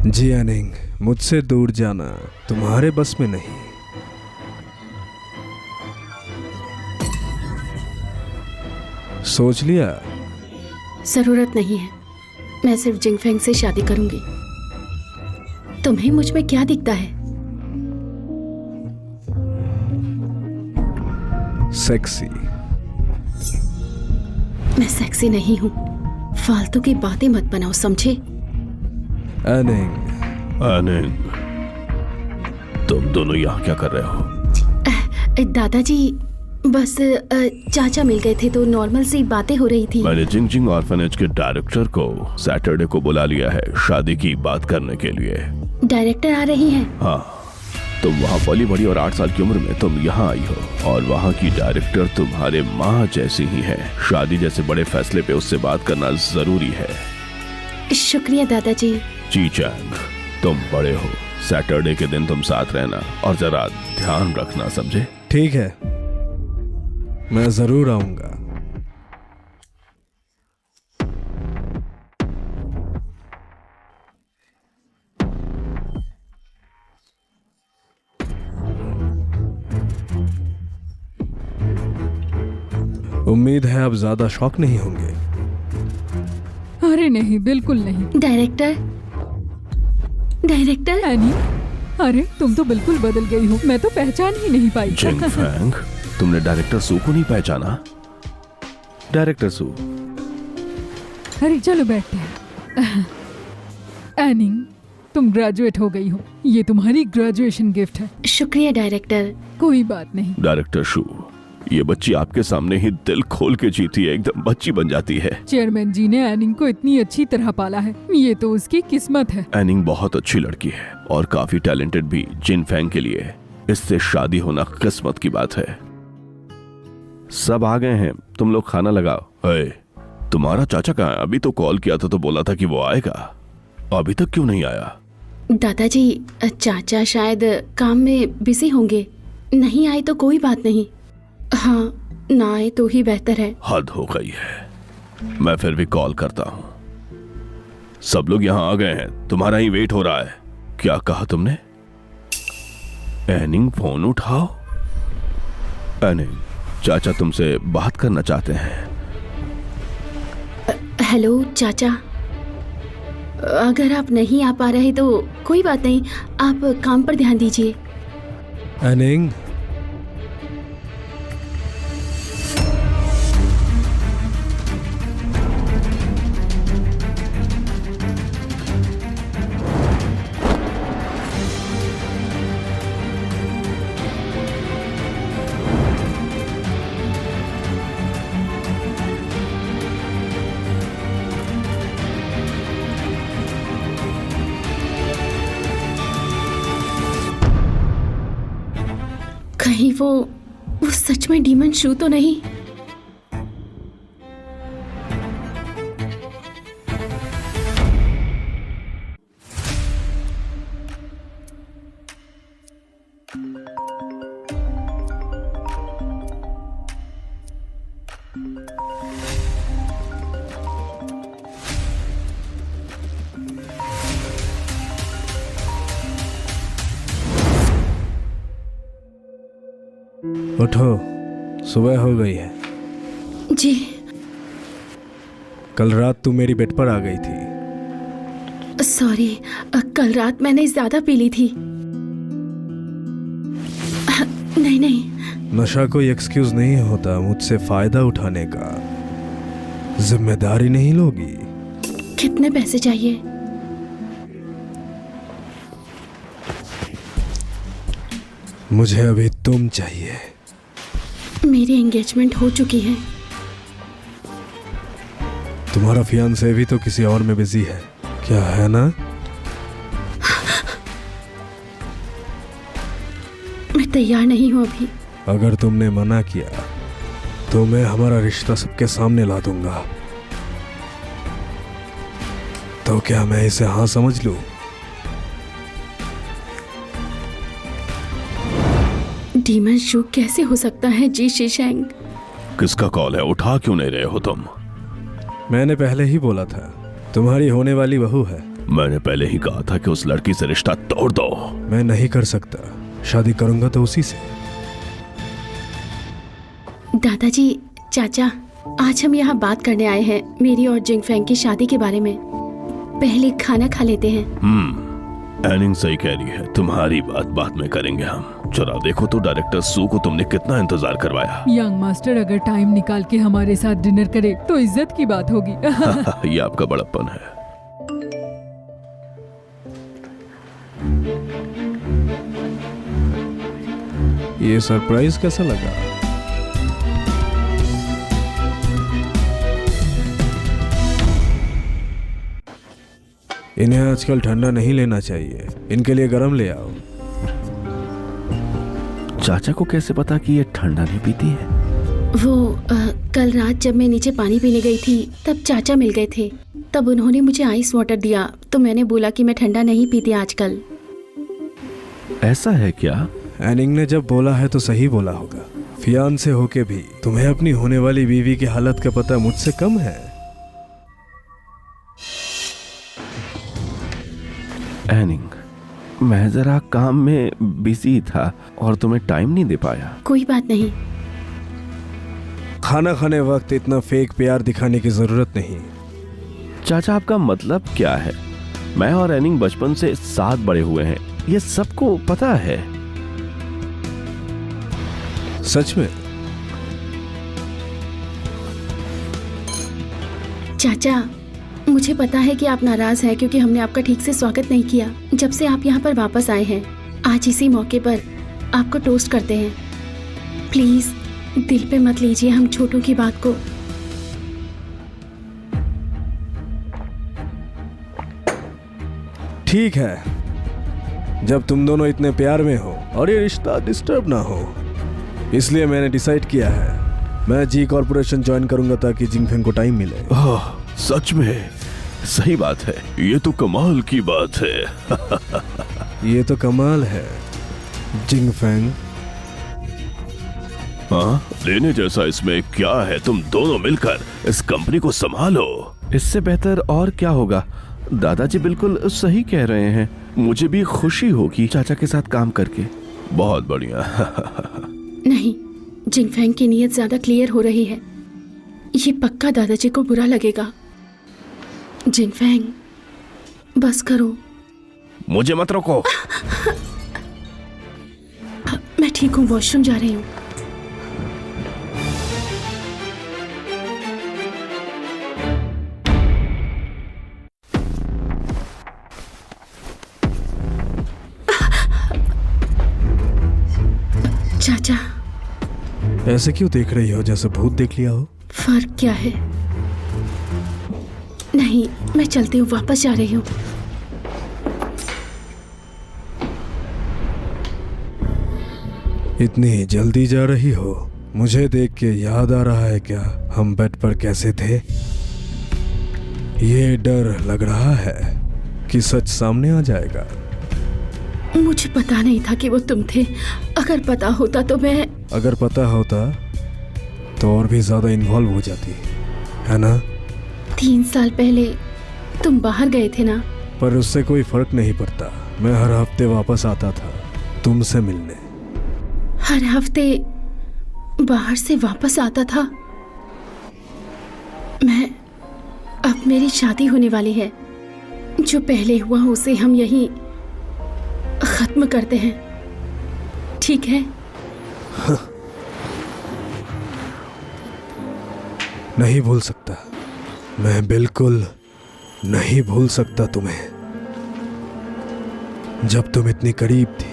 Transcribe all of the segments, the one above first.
जी एनिंग, मुझसे दूर जाना तुम्हारे बस में नहीं। सोच लिया? जरूरत नहीं है, मैं सिर्फ जिंगफेंग से शादी करूंगी। तुम्हें मुझ में क्या दिखता है? सेक्सी। मैं सेक्सी नहीं हूँ, फालतू की बातें मत बनाओ, समझे? एनिंग, तुम दोनों यहाँ क्या कर रहे हो? दादाजी, बस चाचा मिल गए थे तो नॉर्मल सी बातें हो रही थी। मैंने जिंगजिंग ऑर्फनेज के डायरेक्टर को सैटरडे को बुला लिया है शादी की बात करने के लिए। डायरेक्टर आ रही हैं? हाँ, तुम वहाँ पली बड़ी और 8 साल की उम्र में तुम यहाँ आई हो और वहाँ की डायरेक्टर तुम्हारे माँ जैसी ही है। शादी जैसे बड़े फैसले पे उससे बात करना जरूरी है। शुक्रिया दादाजी। जी चैंग, तुम बड़े हो, सैटरडे के दिन तुम साथ रहना और जरा ध्यान रखना, समझे? ठीक है, मैं जरूर आऊंगा। उम्मीद है आप ज्यादा शॉक नहीं होंगे। अरे नहीं, बिल्कुल नहीं। Director, director. एनी, अरे तुम तो बिल्कुल बदल गई हो, मैं तो पहचान ही नहीं पाई। जिंगफेंग, तुमने डायरेक्टर सू को नहीं पहचाना? डायरेक्टर सू। अरे चलो बैठते हैं। एनिंग, तुम ग्रेजुएट हो गई हो, ये तुम्हारी ग्रेजुएशन गिफ्ट है। शुक्रिया डायरेक्टर। कोई बात नहीं। डायरेक्टर शू, ये बच्ची आपके सामने ही दिल खोल के जीती है, एकदम बच्ची बन जाती है। चेयरमैन जी ने एनिंग को इतनी अच्छी तरह पाला है, ये तो उसकी किस्मत है। एनिंग बहुत अच्छी लड़की है और काफी टैलेंटेड भी जिनफेंग के लिए। इससे शादी होना किस्मत की बात है। सब आ गए हैं, तुम लोग खाना लगाओ। तुम्हारा चाचा कहाँ है? अभी तो कॉल किया था तो बोला था कि वो आएगा, अभी तक क्यों नहीं आया? दादाजी, चाचा शायद काम में बिजी होंगे, नहीं आए तो कोई बात नहीं। हाँ, ना आए तो ही बेहतर है। हद हो गई है, मैं फिर भी कॉल करता हूँ। सब लोग यहाँ आ गए हैं, तुम्हारा ही वेट हो रहा है। क्या कहा तुमने? एनिंग, फोन उठाओ। एनिंग, चाचा तुमसे बात करना चाहते हैं। हेलो चाचा, अगर आप नहीं आ पा रहे तो कोई बात नहीं, आप काम पर ध्यान दीजिए। एनिंग, कहीं वो सच में डीमन शू तो नहीं? उठो, सुबह हो गई है। जी। कल रात तू मेरी बेड पर आ गई थी। सॉरी, कल रात मैंने ज्यादा पी ली थी। नहीं नहीं। नशा कोई एक्सक्यूज नहीं होता मुझसे फायदा उठाने का। जिम्मेदारी नहीं लोगी? कितने पैसे चाहिए? मुझे अभी तुम चाहिए। मेरी एंगेजमेंट हो चुकी है। तुम्हारा फियांसे भी तो किसी और में बिजी है, क्या है ना? मैं तैयार नहीं हूं अभी। अगर तुमने मना किया तो मैं हमारा रिश्ता सबके सामने ला दूंगा। तो क्या मैं इसे हाँ समझ लूं? डीमन शू कैसे हो सकता है जी शीशेंग? किसका कॉल है? उठा क्यों नहीं रहे हो तुम? मैंने पहले ही बोला था, तुम्हारी होने वाली बहू है। मैंने पहले ही कहा था कि उस लड़की से रिश्ता तोड़ दो। मैं नहीं कर सकता, शादी करूंगा तो उसी से। दादाजी, चाचा, आज हम यहाँ बात करने आए हैं मेरी और जिंगफेंग की शादी के बारे में। पहले खाना खा लेते हैं। एनिंग सही कह रही है, तुम्हारी बात बाद में करेंगे हम। जरा देखो तो डायरेक्टर सू को तुमने कितना इंतजार करवाया। यंग मास्टर अगर टाइम निकाल के हमारे साथ डिनर करे तो इज्जत की बात होगी। ये आपका बड़प्पन है। ये सरप्राइज कैसा लगा? इन्हें आजकल ठंडा नहीं लेना चाहिए, इनके लिए गर्म ले आओ। चाचा को कैसे पता कि ये ठंडा नहीं पीती है? वो कल रात जब मैं नीचे पानी पीने गई थी तब चाचा मिल गए थे। तब उन्होंने मुझे आइस वाटर दिया तो मैंने बोला कि मैं ठंडा नहीं पीती आजकल। ऐसा है क्या? एनिंग ने जब बोला है तो सही बोला होगा। फियांसे होके भी तुम्हें अपनी होने वाली बीवी की हालत का पता मुझसे कम है। एनिंग, मैं जरा काम में बिजी था और तुम्हें टाइम नहीं दे पाया। कोई बात नहीं। खाना खाने वक्त इतना फेक प्यार दिखाने की जरूरत नहीं। चाचा, आपका मतलब क्या है? मैं और एनिंग बचपन से साथ बड़े हुए हैं, ये सबको पता है। सच में? चाचा, मुझे पता है कि आप नाराज हैं क्योंकि हमने आपका ठीक से स्वागत नहीं किया जब से आप यहाँ पर वापस आए हैं। आज इसी मौके पर आपको टोस्ट करते हैं। प्लीज दिल पे मत लीजिए हम छोटों की बात को। ठीक है, जब तुम दोनों इतने प्यार में हो और ये रिश्ता डिस्टर्ब ना हो, इसलिए मैंने डिसाइड किया है मैं जी कॉर्पोरेशन ज्वाइन करूंगा ताकि जिंगफेंग को टाइम मिले। ओह, सच में? सही बात है, ये तो कमाल की बात है। ये तो कमाल है जिंगफेंग। हाँ, लेने जैसा इसमें क्या है? तुम दोनों मिलकर इस कंपनी को संभालो। इससे बेहतर और क्या होगा? दादाजी बिल्कुल सही कह रहे हैं। मुझे भी खुशी होगी चाचा के साथ काम करके। बहुत बढ़िया। नहीं, जिंगफेंग की नीयत ज्यादा क्लियर हो रही है। ये पक्का दादाजी को बुरा लगेगा। जिंगफेंग, बस करो। मुझे मत रोको। मैं ठीक हूँ, वॉशरूम जा रही हूँ। चाचा, ऐसे क्यों देख रही हो जैसे भूत देख लिया हो? फर्क क्या है? नहीं, मैं चलती हूँ, वापस जा रही हूँ। इतनी जल्दी जा रही हो? मुझे देख के याद आ रहा है क्या हम बेड पर कैसे थे? ये डर लग रहा है कि सच सामने आ जाएगा। मुझे पता नहीं था कि वो तुम थे। अगर पता होता तो मैं... अगर पता होता तो और भी ज्यादा इन्वॉल्व हो जाती, है ना? 3 साल पहले तुम बाहर गए थे ना? पर उससे कोई फर्क नहीं पड़ता। मैं हर हफ्ते वापस आता था तुमसे मिलने। हर हफ्ते बाहर से वापस आता था? अब मेरी शादी होने वाली है। जो पहले हुआ उसे हम यहीं खत्म करते हैं, ठीक है? नहीं भूल सकता, मैं बिल्कुल नहीं भूल सकता तुम्हें। जब तुम इतनी करीब थी।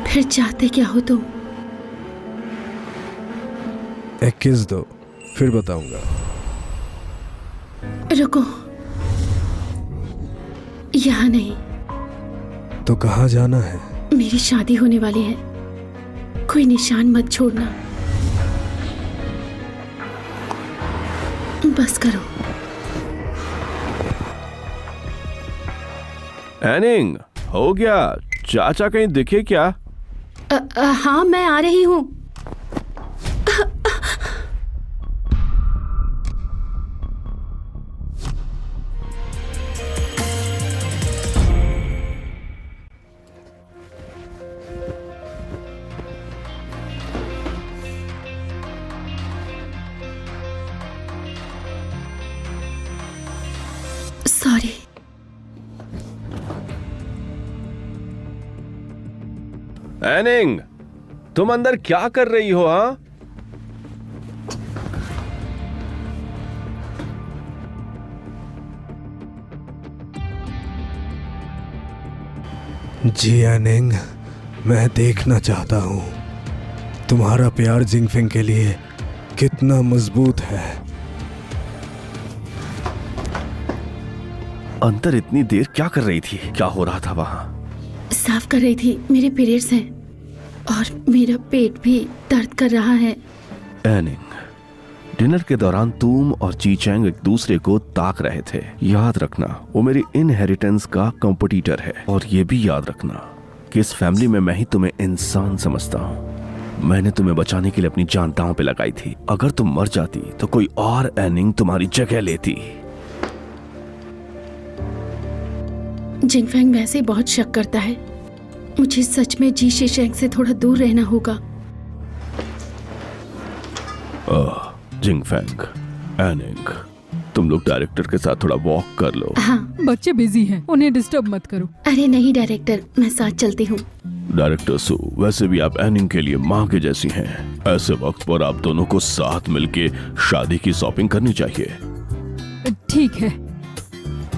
फिर चाहते क्या हो तुम? एक किस दो, फिर बताऊंगा। रुको, यहाँ नहीं। तो कहाँ जाना है? मेरी शादी होने वाली है, कोई निशान मत छोड़ना। बस करो। एनिंग, हो गया? चाचा कहीं दिखे क्या? हाँ, मैं आ रही हूँ। सॉरी। एनिंग, तुम अंदर क्या कर रही हो? हाँ, जी एनिंग, मैं देखना चाहता हूँ तुम्हारा प्यार जिंगफिंग के लिए कितना मजबूत है। अंदर इतनी देर क्या कर रही थी? क्या हो रहा था वहां? साफ कर रही थी। मेरे पीरियड्स हैं और मेरा पेट भी दर्द कर रहा है। एनिंग, डिनर के दौरान तुम और जी चैंग एक दूसरे को ताक रहे थे। याद रखना, वो मेरी इनहेरिटेंस का कॉम्पिटिटर है। और ये भी याद रखना कि इस फैमिली में मैं ही तुम्हें इंसान समझता हूँ। मैंने तुम्हें बचाने के लिए अपनी जान दांव पे लगाई थी। अगर तुम मर जाती तो कोई और एनिंग तुम्हारी जगह लेती। जिंगफेंग वैसे बहुत शक करता है। मुझे सच में जी शीशेंग से थोड़ा दूर रहना होगा। जिंगफेंग, एनिंग, तुम लोग डायरेक्टर के साथ थोड़ा वॉक कर लो। हाँ। बच्चे बिजी हैं, उन्हें डिस्टर्ब मत करो। अरे नहीं डायरेक्टर, मैं साथ चलती हूँ। डायरेक्टर सू, वैसे भी आप एनिंग के लिए माँ के जैसी हैं। ऐसे वक्त पर आप दोनों को साथ मिलके शादी की शॉपिंग करनी चाहिए। ठीक है।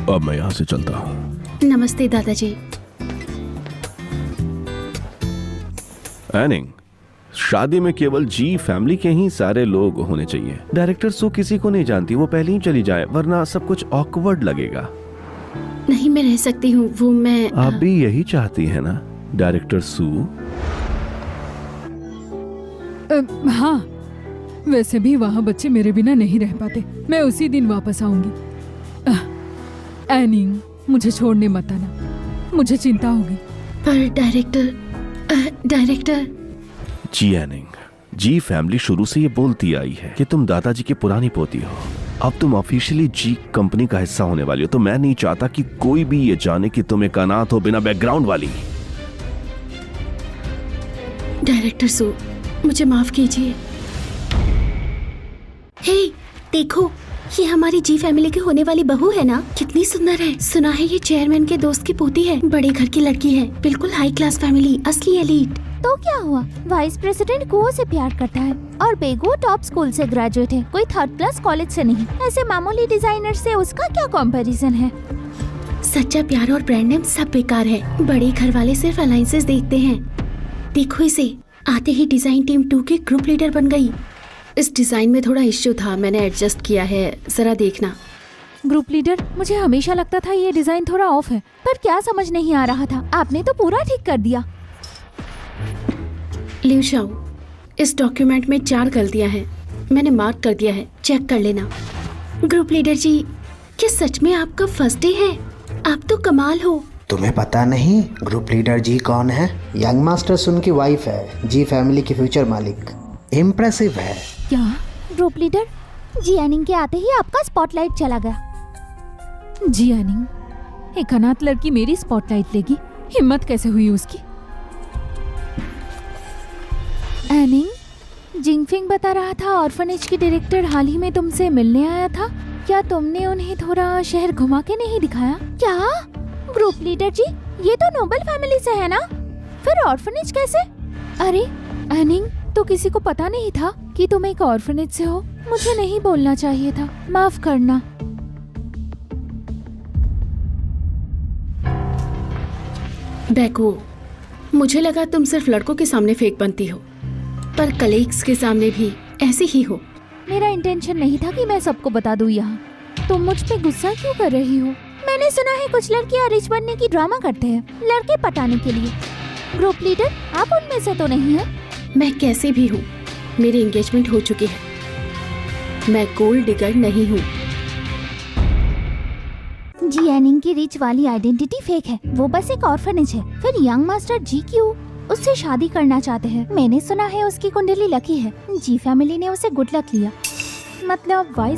अब मैं यहाँ से चलता हूँ। नमस्ते दादाजी। एनिंग, शादी में केवल जी फैमिली के ही सारे लोग होने चाहिए। डायरेक्टर सू किसी को नहीं जानती, वो पहले ही चली जाए, वरना सब कुछ ऑकवर्ड लगेगा। नहीं, मैं रह सकती हूँ। वो मैं आप भी यही चाहती है ना डायरेक्टर सू? हाँ, वैसे भी वहाँ बच्चे मेरे बिना नहीं रह पाते। मैं उसी दिन वापस आऊंगी। एनिंग, मुझे छोड़ने मत आना, मुझे चिंता होगी। पर डायरेक्टर जी एनिंग, जी फैमिली शुरू से ये बोलती आई है कि तुम दादाजी की पुरानी पोती हो। अब तुम ऑफिशियली जी कंपनी का हिस्सा होने वाली हो, तो मैं नहीं चाहता कि कोई भी ये जाने कि तुम एक अनाथ हो बिना बैकग्राउंड वाली। डायरेक्टर सू, मुझे माफ कीजिए। हे, देखो, ये हमारी जी फैमिली की होने वाली बहू है ना? कितनी सुंदर है। सुना है ये चेयरमैन के दोस्त की पोती है। बड़े घर की लड़की है, बिल्कुल हाई क्लास फैमिली, असली एलीट। तो क्या हुआ? वाइस प्रेसिडेंट गुओ से प्यार करता है और बेगुओ टॉप स्कूल से ग्रेजुएट है, कोई थर्ड क्लास कॉलेज से नहीं। ऐसे मामूली डिजाइनर से उसका क्या कंपैरिजन है? सच्चा प्यार और ब्रांड नेम सब बेकार है। बड़े घर वाले सिर्फ अलायंसेस देखते हैं। देखो इसे, आते ही डिजाइन टीम 2 के ग्रुप लीडर बन गई। इस डिजाइन में थोड़ा इश्यू था, मैंने एडजस्ट किया है, जरा देखना। Group leader? मुझे हमेशा लगता था ये डिजाइन थोड़ा ऑफ है, पर क्या समझ नहीं आ रहा था। आपने तो पूरा ठीक कर दिया। लिउ शाओ, इस डॉक्यूमेंट में 4 गलतियां हैं, मैंने मार्क कर दिया है, चेक कर लेना। ग्रुप लीडर जी, क्या सच में आपका फर्स्ट डे है? आप तो कमाल हो। तुम्हें पता नहीं ग्रुप लीडर जी कौन है? यंग मास्टर्स उनकी वाइफ है, जी फैमिली की फ्यूचर मालिक। इम्प्रेसिव है। क्या? Group leader? जी एनिंग के आते ही आपका स्पॉटलाइट चला गया। जी एनिंग, एक अनाथ लड़की मेरी स्पॉटलाइट लेगी? हिम्मत कैसे हुई उसकी? एनिंग, जिंगफिंग बता रहा था ऑर्फनेज की डायरेक्टर हाल ही में तुमसे मिलने आया था। क्या तुमने उन्हें थोड़ा शहर घुमा के नहीं दिखाया? क्या? ग्रुप लीडर जी, ये तो नोबल फैमिली से है ना, फिर ऑर्फनेज कैसे? अरे एनिंग, तो किसी को पता नहीं था कि तुम एक ऑर्फनेज से हो? मुझे नहीं बोलना चाहिए था, माफ करना। बैकू, मुझे लगा तुम सिर्फ लड़कों के सामने फेक बनती हो, पर कलीग्स के सामने भी ऐसी ही हो। मेरा इंटेंशन नहीं था कि मैं सबको बता दूं यहाँ। तुम मुझ पे गुस्सा क्यों कर रही हो? मैंने सुना है कुछ लड़कियाँ रिच बनने की ड्रामा करते हैं, लड़के पटाने के लिए। ग्रुप लीडर, आप उनमें से तो नहीं है? मैं कैसे भी हूँ, मेरी एंगेजमेंट हो चुकी है। मैं गोल्ड डिगर नहीं हूँ। जी एनिंग की रिच वाली आइडेंटिटी फेक है, वो बस एक ऑर्फनेज है। फिर यंग मास्टर जी क्यों उससे शादी करना चाहते हैं? मैंने सुना है उसकी कुंडली लकी है, जी फैमिली ने उसे गुड लक लिया। मतलब वाइस